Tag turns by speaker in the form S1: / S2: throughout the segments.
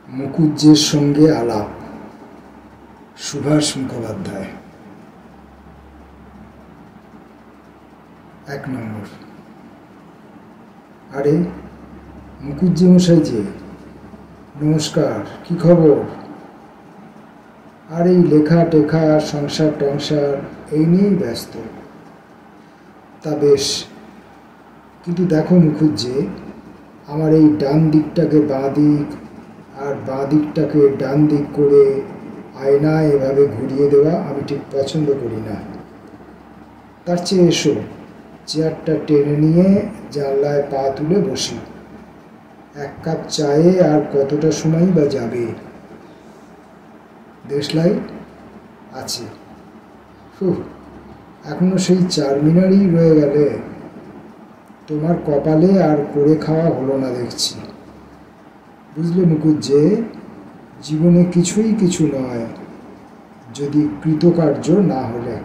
S1: মুকুজ্জের সঙ্গে আলাপ। সুভাষ মুখোপাধ্যায়। 1 নম্বর। আরে মুকুজ্জে মশাই যে, নমস্কার, কি খবর? আর এই লেখা টেখা সংসার টংসার এই নিয়েই ব্যস্ত। তা বেশ, কিন্তু দেখো মুকুজ্জে, আমার এই ডান দিকটাকে বাঁ দিক আর বাঁ দিকটাকে ডান দিক করে আয়নায় এভাবে ঘুরিয়ে দেওয়া আমি ঠিক পছন্দ করি না। তার চেয়ে এসো, চেয়ারটা টেনে নিয়ে জানলায় পা তুলে বসি। 1 কাপ চায়ে আর কতটা সময় বা যাবে? দেশলাই আছে। এখনো সেই 4 মিনারই রয়ে গেলে। তোমার কপালে আর করে খাওয়া হলো না দেখছি। বুঝলে মুকুজ্জে, জীবনে কিছুই কিছু নয় যদি কৃতকার্য না হলে।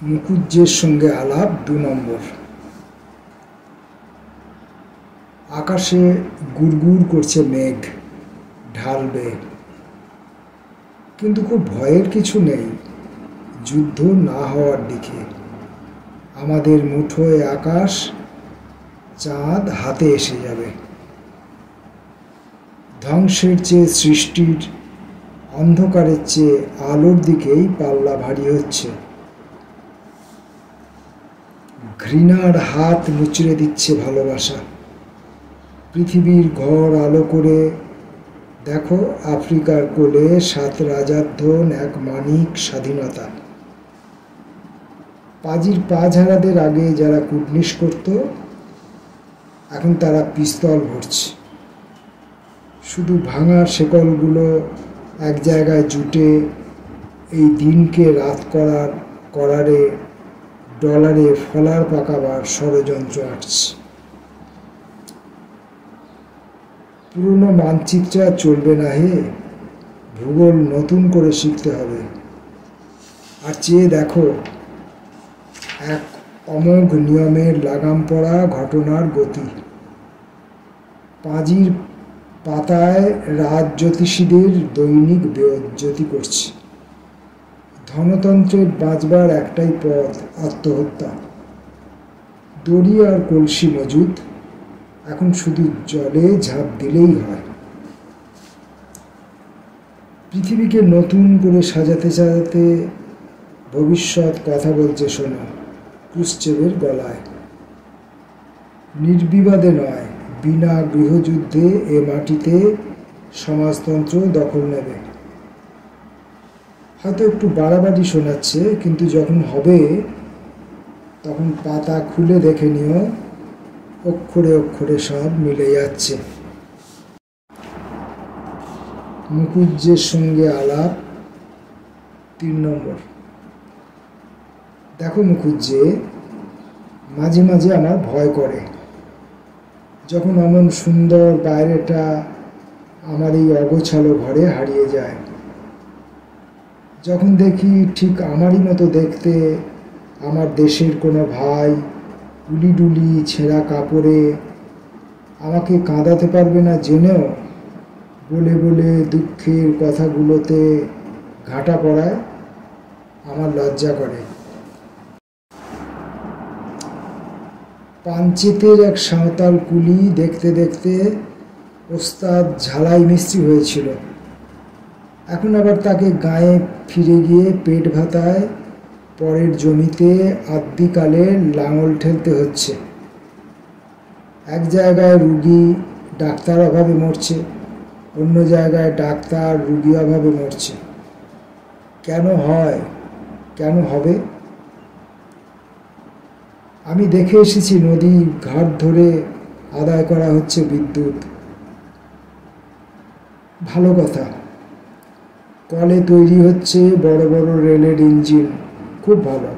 S1: মুকুজ্জের সঙ্গে আলাপ 2 নম্বর। আকাশে গুড়গুড় করছে মেঘ, ঢালবে। কিন্তু খুব ভয়ের কিছু নেই, যুদ্ধ না হওয়ার দিকে। আমাদের মুঠোয় আকাশ, চাঁদ হাতে এসে যাবে। ধ্বংসের চেয়ে সৃষ্টির, অন্ধকারের চেয়ে আলোর দিকেই পাল্লা ভারী হচ্ছে। ঘৃণার হাত মুচড়ে দিচ্ছে ভালোবাসা। পৃথিবীর ঘর আলো করে দেখো আফ্রিকার কোলে 7 রাজার ধন, 1 মানিক স্বাধীনতা। পাজির পা ঝাড়াদের আগে যারা কুটনিস করত, এখন তারা পিস্তল ভরছে। শুধু ভাঙা শেকলগুলো এক জায়গায় জুটে এই দিনকে রাত করারে ডলারে ফলার পাকাবার ষড়যন্ত্র আঁটছে। পুরনো মানচিত্র চলবে না হে, ভূগোল নতুন করে শিখতে হবে। আর চেয়ে দেখো এক অমোঘ নিয়মের লাগাম পড়া ঘটনার গতি। পাঁজির পাতায় রাজজ্যোতিষীদের দৈনিক বেজ্জতি করছে। ধনতন্ত্রের বাঁচবার একটাই পথ, আত্মহত্যা। দড়ি আর কলসি মজুদ, এখন শুধু জলে ঝাঁপ দিলেই হয়। পৃথিবীকে নতুন করে সাজাতে সাজাতে ভবিষ্যৎ কথা বলছে শোনো ক্রুশ্চেভের গলায়। নির্বিবাদে নয়, বিনা গৃহযুদ্ধে এ মাটিতে সমাজতন্ত্র দখল নেবে। হয়তো একটু বাড়াবাড়ি শোনাচ্ছে, কিন্তু যখন হবে তখন পাতা খুলে দেখে নিও, অক্ষরে অক্ষরে সব মিলে যাচ্ছে। মুকুজ্জের সঙ্গে আলাপ 3 নম্বর। দেখো মুকুজ্জে, মাঝে মাঝে আমার ভয় করে, যখন অমন সুন্দর বাইরেটা আমার এই অগোছালো ঘরে হারিয়ে যায়। যখন দেখি ঠিক আমারই মতো দেখতে আমার দেশের কোনো ভাই উলিডুলি ছেঁড়া কাপড়ে আমাকে কাঁদাতে পারবে না জেনেও বলে বলে দুঃখের কথাগুলোতে ঘাটা পড়ায়, আমার লজ্জা করে। পাঞ্চেতের এক সাঁওতাল কুলি দেখতে দেখতে ওস্তাদ ঝালাই মিস্ত্রি হয়েছিল। এখন আবার তাকে গায়ে ফিরে গিয়ে পেট ভাতায় পরের জমিতে আদ্যিকালে লাঙল ঠেলতে হচ্ছে। এক জায়গায় রুগী ডাক্তার অভাবে মরছে, অন্য জায়গায় ডাক্তার রুগী অভাবে মরছে। কেন হয়, কেন হবে? আমি দেখে এসেছি নদীর ঘাট ধরে আদায় করা হচ্ছে বিদ্যুৎ। ভালো কথা। কলে তৈরি হচ্ছে বড় বড় রেলের ইঞ্জিন, খুব ভালো।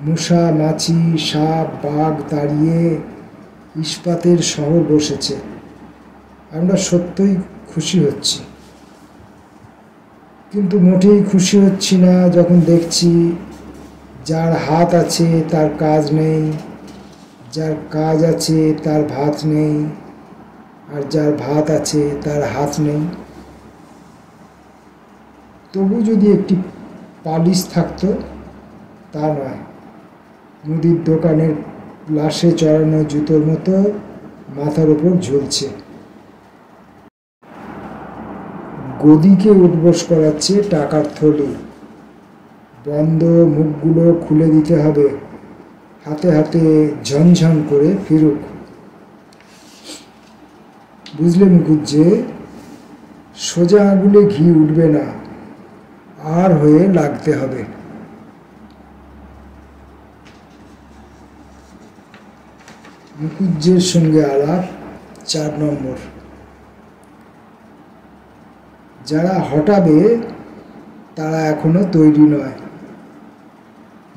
S1: মশা মাছি সাপ বাঘ তাড়িয়ে ইস্পাতের শহর বসেছে। আমরা সত্যই খুশি হচ্ছি, কিন্তু মোটেই খুশি হচ্ছি না যখন দেখছি যার হাত আছে তার কাজ নেই, যার কাজ আছে তার ভাত নেই, আর যার ভাত আছে তার হাত নেই। তবু যদি একটি পালিশ থাকতো, তা নয়, মুদির দোকানের লাশে চড়ানো জুতোর মতো মাথার উপর ঝুলছে। গদিকে উঠবোস করাচ্ছে টাকার থলি। বন্ধ মুখগুলো খুলে দিতে হবে, হাতে হাতে ঝনঝন করে ফিরুক। বুঝলে মুকুজ্জে, সোজা আঙুলে ঘি উঠবে না, আর হয়ে লাগতে হবে। মুকুজ্জের সঙ্গে আলাপ 4 নম্বর। যারা হটাবে তারা এখনো তৈরি নয়।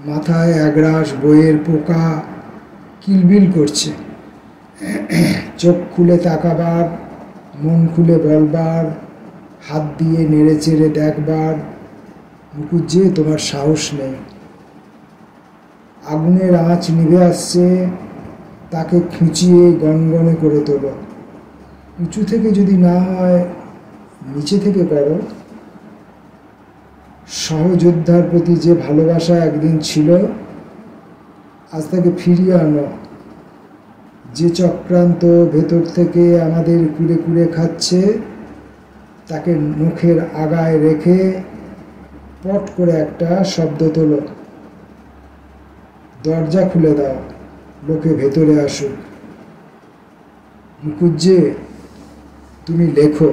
S1: মাথায় একরাশ বইয়ের পোকা কিলবিল করছে। চোখ খুলে তাকাবার, মন খুলে বলবার, হাত দিয়ে নেড়ে চেড়ে দেখবার মুকুজ্জে তোমার সাহস নেই। আগুনের আঁচ নিভে আসছে, তাকে খুঁচিয়ে গনগনে করে তোলো। উঁচু থেকে যদি না হয় নিচে থেকে করো। সহযোদ্ধার প্রতি যে ভালোবাসা একদিন ছিল, আজ তাকে ফিরিয়ে আনো। যে চক্রান্ত ভেতর থেকে আমাদের কুড়ে কুড়ে খাচ্ছে, তাকে মুখের আগায় রেখে পট করে একটা শব্দ তোলো। দরজা খুলে দাও, লোকে ভেতরে আসুক। মুকুজ্জে, তুমি লেখো।